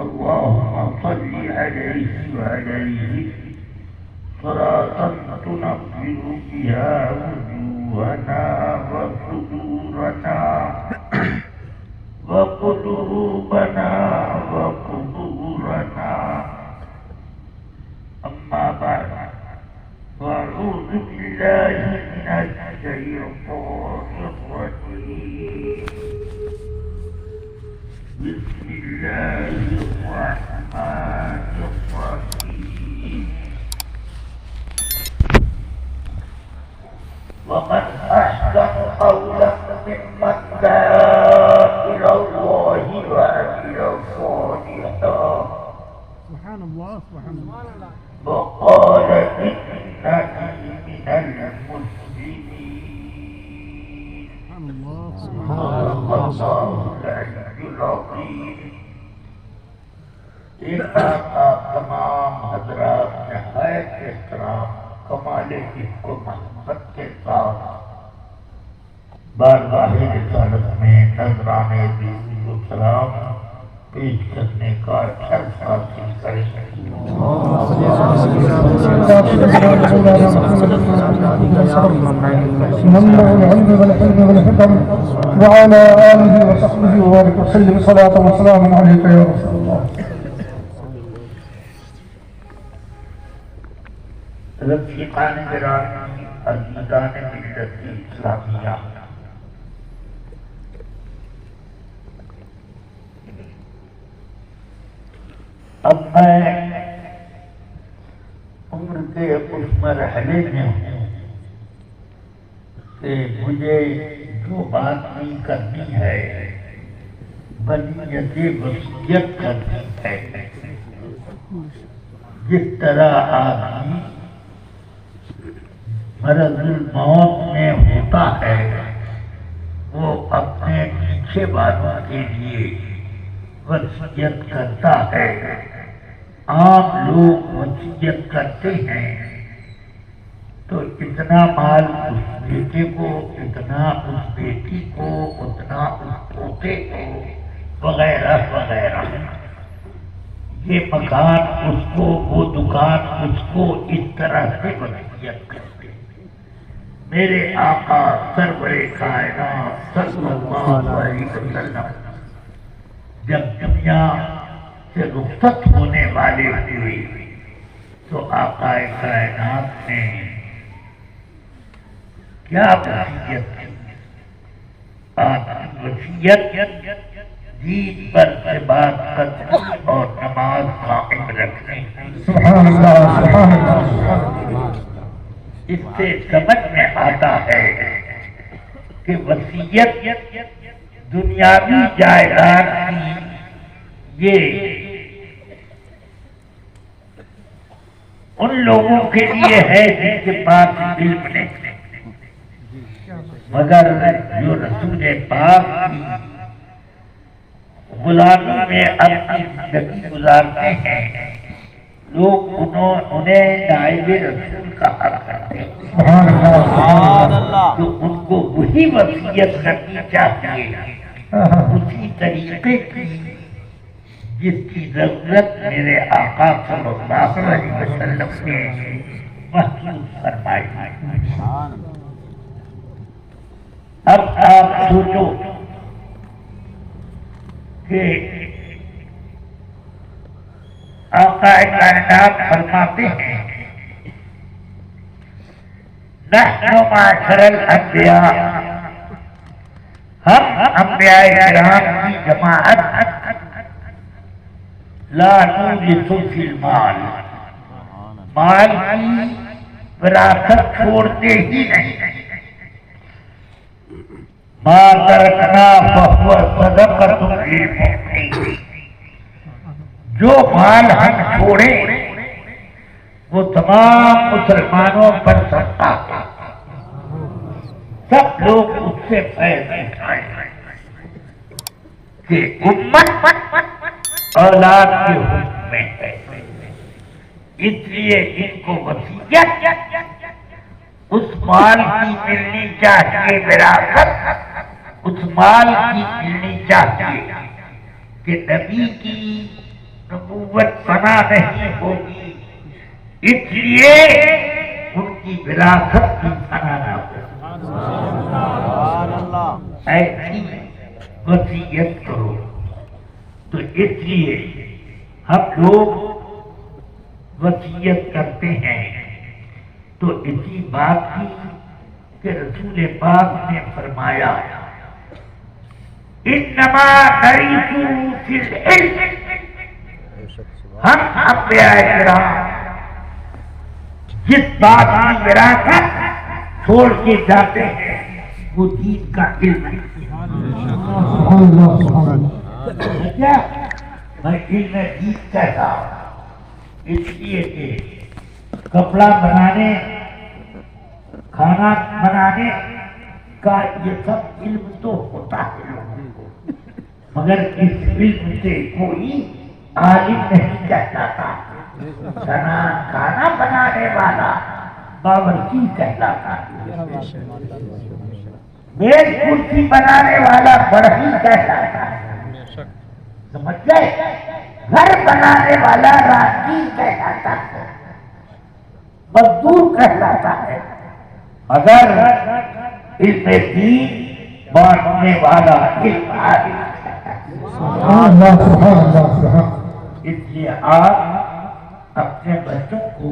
اللهم صل عليه وعليه صلاة تنبر بها وجوهنا وصدورنا وقلوبنا وقبورنا. أما بعد، وأعوذ بالله من الشيطان الرجيم. بسم الله الرحمن الرحيم. ومن أحسن قولا ممن دعا إلى الله وعمل صالحا وقال إنني من المسلمين. سبحان الله العلي العظيم. تمام حضرات نہایت احترام کمال عشق و محبت کے ساتھ بارگاہ رسالت میں نذرانے درود و سلام پیش کرنے کا شرف حاصل کریں. منبع العلم والحلم والحكم وعلى آله وصحبه وبارك وسلم صلاة وسلام عليك يا رسول الله. رفیقان گرامی، عزیزان ملت اسلامیہ، اب میں عمر کے اس مرحلے میں ہوں کہ مجھے جو بات نہیں کرنی ہے بنیت وصیت کرنی ہے. جس طرح آدمی مرض الموت میں ہوتا ہے وہ اپنے پیچھے والوں کے لیے وصیت کرتا ہے. عام لوگ وصیت کرتے ہیں تو اتنا مال اس بیٹے کو، اتنا اس بیٹی کو، اتنا اس پوتے کو، وغیرہ وغیرہ. یہ مکان اس کو، وہ دکان اس کو، اس طرح سے وصیت کرتے. میرے آقا سرور کائنات صلی اللہ علیہ وسلم جب دنیا سے رخصت ہونے والے ہوئے تو آقا کائنات نے کیا وصیت کی؟ آپ کی وصیت دین پر ثبات قدمی اور نماز قائم رکھنے. سبحان اللہ سبحان اللہ. اس سے سمجھ میں آتا ہے کہ وصیت دنیاوی جائیداد کی یہ ان لوگوں کے لیے ہے جن کے پاس علم نہیں، مگر جو رسول پاک کی غلامی میں اپنی زندگی گزارتے ہیں لوگ انہیں نائب رسول کہا کرتے ہیں. تو ان کو وہی وصیت کرنی چاہیے اسی طریقے کی جس کی ضرورت میرے آقا صلی اللہ علیہ وسلم نے محسوس فرمائی. اب آپ سوچو کہ آقا کائنات فرماتے ہیں نحن معاشر الانبیاء، ہم انبیاء کرام کی جماعت لا نورث فی المال، مال کی وراثت چھوڑتے ہی نہیں. ما ترکنا فہو صدقۃ للمؤمنین، جو مال ہم چھوڑے وہ تمام مسلمانوں پر صدقہ تھا. سب لوگ اس سے فیض اٹھائے کہ امت اولاد کے حکم میں ہے، اس لیے ان کو وصیت اس مال کی ملنی چاہیے، وراثت اس مال کی ملنی چاہیے کہ نبی کی نبوت فنا نہیں ہوگی، اس لیے ان کی وراثت بھی فنا نہ ہو۔ ایسی وصیت کرو۔ تو اس لیے ہم لوگ وصیت کرتے ہیں تو اسی بات کی کہ رسول پاک نے فرمایا انما نریث فی العلم، ہم انبیاء کرام جس بات کی وراثت چھوڑ کے جاتے ہیں وہ دین کا علم ہے۔ کیا میں علم دین کہتا ہوں اس لیے کہ کپڑا بنانے، کھانا بنانے کا یہ سب علم تو ہوتا ہے لوگوں کو، مگر اس علم سے کوئی عالم نہیں کہلاتا۔ کھانا بنانے والا باورچی کہلاتا ہے، میز کرسی بنانے والا بڑھئی کہلاتا ہے، سمجھ گئے؟ گھر بنانے والا راہگیر کہلاتا ہے، مزدور کہلاتا ہے، اگر علم دین بانٹنے والا علم عالم کہلاتا ہے۔ اس لیے آپ اپنے بچوں کو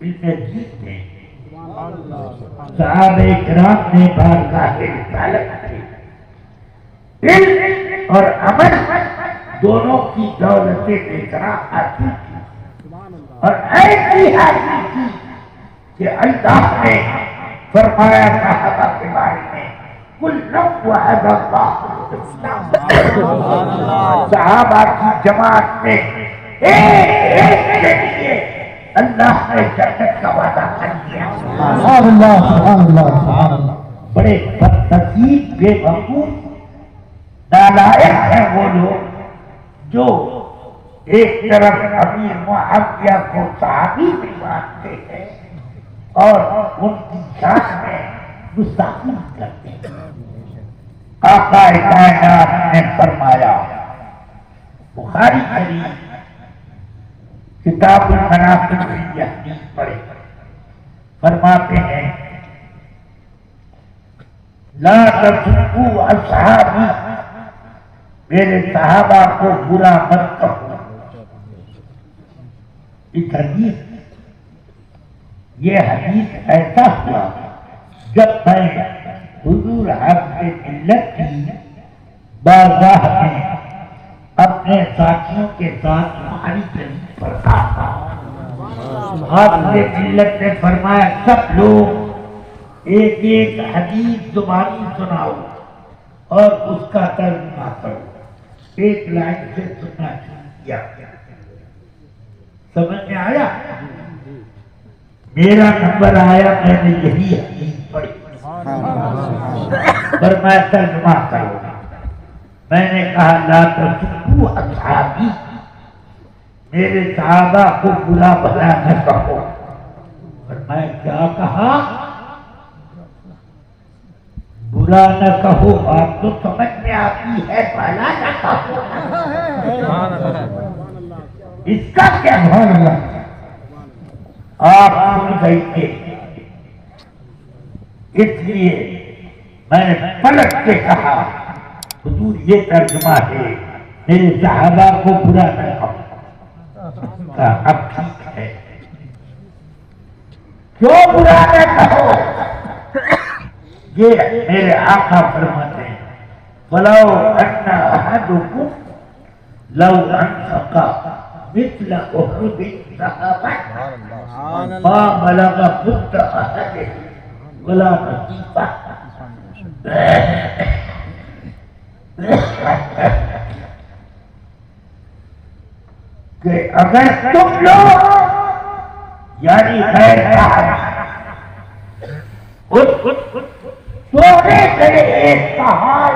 علم دین دیں۔ صحابہ کرام نے بارگاہ رسالت سے علم اور عمل دونوں کی دولت لے کر آتی تھی اور ایسی حاصل کی کہ اللہ نے فرمایا صحابہ کے بارے میں کل وعد اللہ، صحابہ کی جماعت میں ایک کے لیے اللہ نے جنت کا وعدہ کر دیا۔ بڑے بدنصیب بے وقوف نالائق ہیں وہ لوگ جو ایک طرف امیر معاویہ کو صحابی بھی مانتے ہیں اور ان کی شان میں گستاخی کرتے ہیں۔ آقا کائنات نے فرمایا، بخاری شریف کتاب المناقب میں یہ حدیث پڑھے، فرماتے ہیں لا تسبوا اصحابی، میرے صحابہ کو برا مت کہو۔ اس حدیث یہ حدیث ایسا ہوا جب میں حضور حافظ ملت کی بارگاہ میں اپنے ساتھیوں کے ساتھ بخاری شریف پڑھتا تھا۔ حافظ ملت نے فرمایا سب لوگ ایک ایک حدیث زبانی سناؤ اور اس کا ترجمہ کرو۔ ایک لائن سے سننا شروع کیا، سمجھ میں آیا؟ میرا نمبر آیا، میں نے یہی حدیث پڑھی، فرمایا ترجمہ کرو۔ میں نے کہا لا تسبوا اصحابی، میرے صحابہ کو برا بھلا نہ کہو۔ فرمایا کیا کہا؟ برا نہ کہو، بات تو سمجھ میں آتی ہے، بھلا نہ کہو، اس کا کیا مطلب؟ آپ سن گئی تھے، اس لیے میں نے پلٹ کے کہا حضور یہ ترجمہ ہے، میرے صحابہ کو برا نہ کہو۔ اب ٹھیک ہے، کیوں برا نہ کہو؟ یہ میرے آقا فرماتے ہیں وَلَوْ أَنَّ أَحَدُكُمْ لَوْ أَنفَقَ مِثْلَ أُحُدٍ ذَهَبًا مَا بَلَغَ مُدَّ أَحَدِهِمْ وَلَا نَصِيفَهُ، کہ اگر تم لوگ یعنی غیر صحابہ سونے کے ایک پہاڑ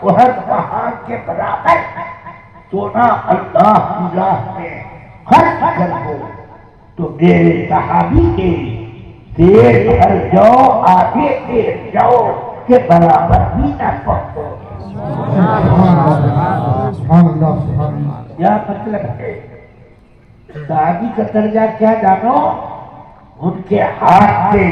احد پہاڑ کے برابر سونا اللہ کی راہ میں خرچ کر دو تو میرے صحابی کے دیر بھر جاؤ، آگے دیر جاؤ کے برابر بھی نہ پہنچو۔ کیا مطلب ہے؟ صحابی کا درجہ کیا جانو؟ ان کے ہاتھ سے